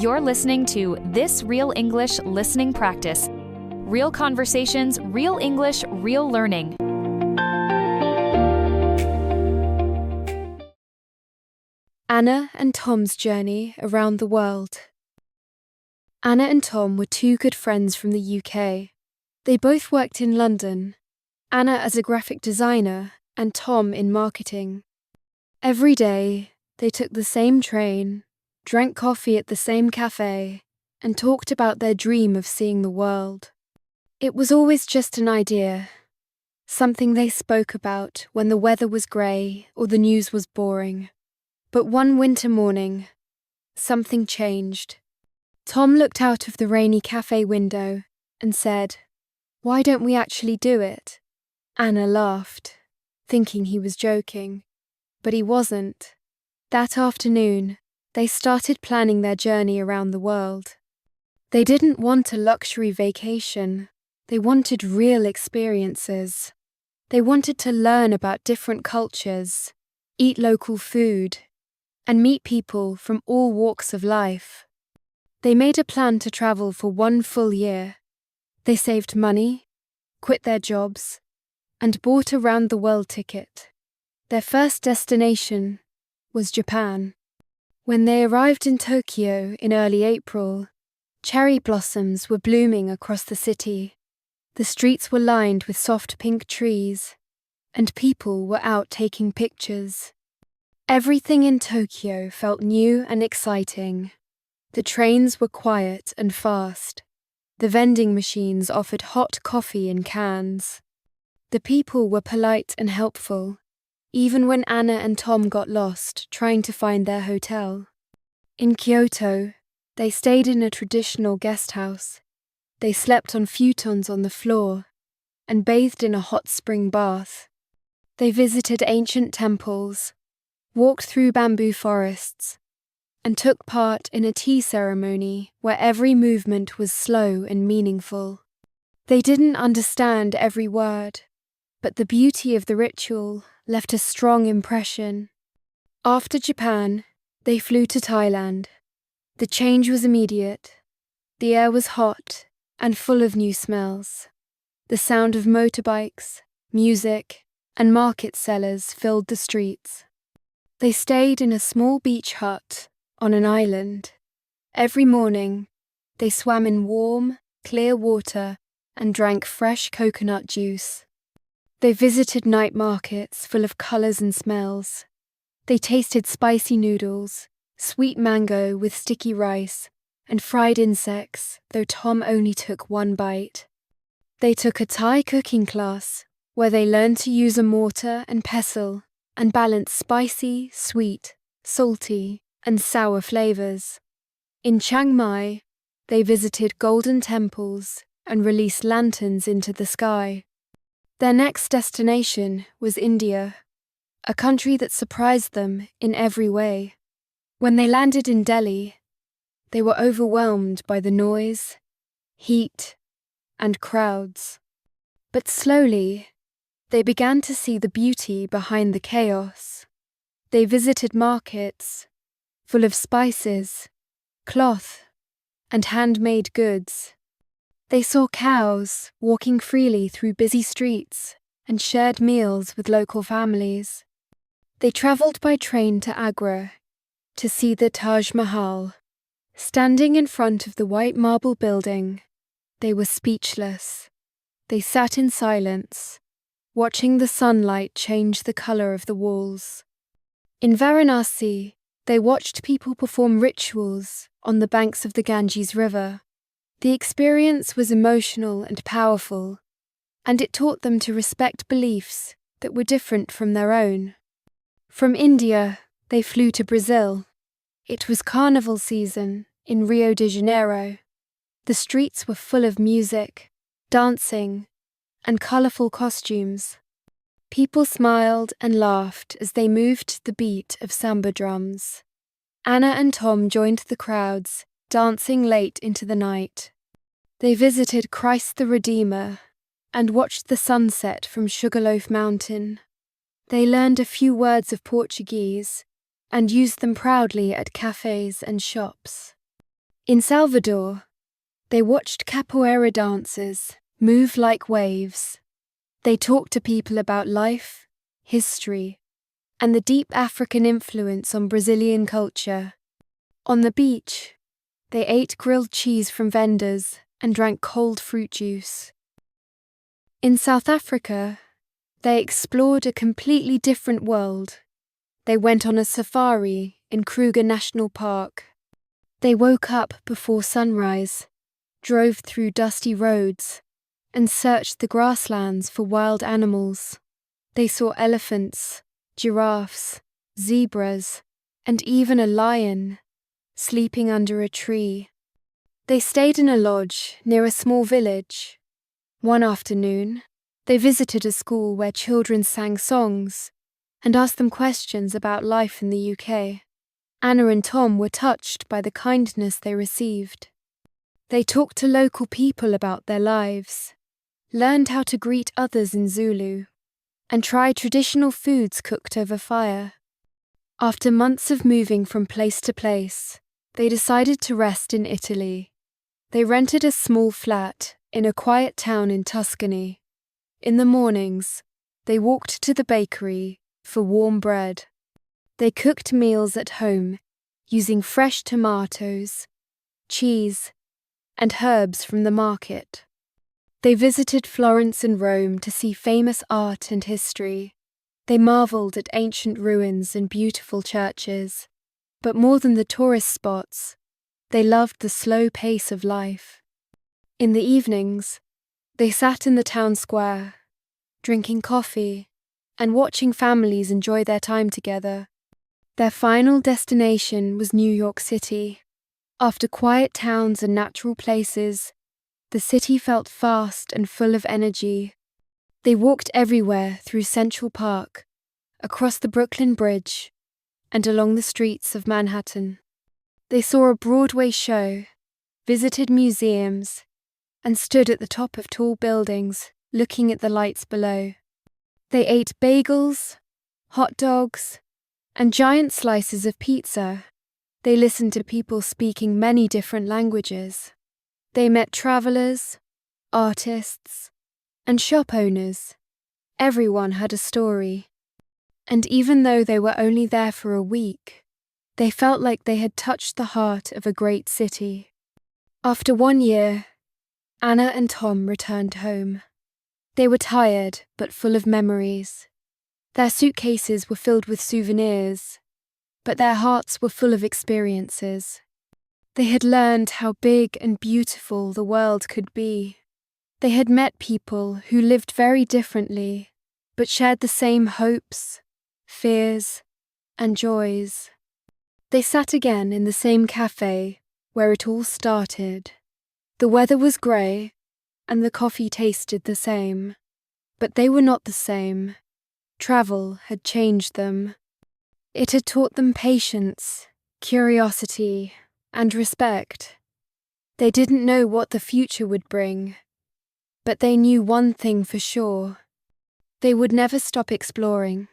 You're listening to This Real English Listening Practice. Real conversations, real English, real learning. Anna and Tom's journey around the world. Anna and Tom were two good friends from the UK. They both worked in London, Anna as a graphic designer and Tom in marketing. Every day, they took the same train, drank coffee at the same cafe, and talked about their dream of seeing the world. It was always just an idea, something they spoke about when the weather was grey or the news was boring. But one winter morning, something changed. Tom looked out of the rainy cafe window and said, "Why don't we actually do it?" Anna laughed, thinking he was joking. But he wasn't. That afternoon, they started planning their journey around the world. They didn't want a luxury vacation. They wanted real experiences. They wanted to learn about different cultures, eat local food, and meet people from all walks of life. They made a plan to travel for 1 full year. They saved money, quit their jobs, and bought a round-the-world ticket. Their first destination was Japan. When they arrived in Tokyo in early April, cherry blossoms were blooming across the city. The streets were lined with soft pink trees, and people were out taking pictures. Everything in Tokyo felt new and exciting. The trains were quiet and fast. The vending machines offered hot coffee in cans. The people were polite and helpful, even when Anna and Tom got lost trying to find their hotel. In Kyoto, they stayed in a traditional guest house. They slept on futons on the floor and bathed in a hot spring bath. They visited ancient temples, walked through bamboo forests, and took part in a tea ceremony where every movement was slow and meaningful. They didn't understand every word, but the beauty of the ritual left a strong impression. After Japan, they flew to Thailand. The change was immediate. The air was hot and full of new smells. The sound of motorbikes, music, and market sellers filled the streets. They stayed in a small beach hut on an island. Every morning, they swam in warm, clear water and drank fresh coconut juice. They visited night markets full of colours and smells. They tasted spicy noodles, sweet mango with sticky rice, and fried insects, though Tom only took 1 bite. They took a Thai cooking class, where they learned to use a mortar and pestle and balance spicy, sweet, salty, and sour flavours. In Chiang Mai, they visited golden temples and released lanterns into the sky. Their next destination was India, a country that surprised them in every way. When they landed in Delhi, they were overwhelmed by the noise, heat, and crowds. But slowly, they began to see the beauty behind the chaos. They visited markets full of spices, cloth, and handmade goods. They saw cows walking freely through busy streets and shared meals with local families. They travelled by train to Agra to see the Taj Mahal. Standing in front of the white marble building, they were speechless. They sat in silence, watching the sunlight change the colour of the walls. In Varanasi, they watched people perform rituals on the banks of the Ganges River. The experience was emotional and powerful, and it taught them to respect beliefs that were different from their own. From India, they flew to Brazil. It was Carnival season in Rio de Janeiro. The streets were full of music, dancing, and colourful costumes. People smiled and laughed as they moved to the beat of samba drums. Anna and Tom joined the crowds, dancing late into the night. They visited Christ the Redeemer and watched the sunset from Sugarloaf Mountain. They learned a few words of Portuguese and used them proudly at cafes and shops. In Salvador, they watched capoeira dancers move like waves. They talked to people about life, history, and the deep African influence on Brazilian culture. On the beach, they ate grilled cheese from vendors and drank cold fruit juice. In South Africa, they explored a completely different world. They went on a safari in Kruger National Park. They woke up before sunrise, drove through dusty roads, and searched the grasslands for wild animals. They saw elephants, giraffes, zebras, and even a lion sleeping under a tree. They stayed in a lodge near a small village. One afternoon, they visited a school where children sang songs and asked them questions about life in the UK. Anna and Tom were touched by the kindness they received. They talked to local people about their lives, learned how to greet others in Zulu, and tried traditional foods cooked over fire. After months of moving from place to place, they decided to rest in Italy. They rented a small flat in a quiet town in Tuscany. In the mornings, they walked to the bakery for warm bread. They cooked meals at home using fresh tomatoes, cheese, and herbs from the market. They visited Florence and Rome to see famous art and history. They marveled at ancient ruins and beautiful churches. But more than the tourist spots, they loved the slow pace of life. In the evenings, they sat in the town square, drinking coffee and watching families enjoy their time together. Their final destination was New York City. After quiet towns and natural places, the city felt fast and full of energy. They walked everywhere through Central Park, across the Brooklyn Bridge, and along the streets of Manhattan. They saw a Broadway show, visited museums, and stood at the top of tall buildings, looking at the lights below. They ate bagels, hot dogs, and giant slices of pizza. They listened to people speaking many different languages. They met travelers, artists, and shop owners. Everyone had a story. And even though they were only there for a week, they felt like they had touched the heart of a great city. After 1 year, Anna and Tom returned home. They were tired but full of memories. Their suitcases were filled with souvenirs, but their hearts were full of experiences. They had learned how big and beautiful the world could be. They had met people who lived very differently, but shared the same hopes, fears, and joys. They sat again in the same cafe where it all started. The weather was grey, and the coffee tasted the same. But they were not the same. Travel had changed them. It had taught them patience, curiosity, and respect. They didn't know what the future would bring, but they knew one thing for sure. They would never stop exploring.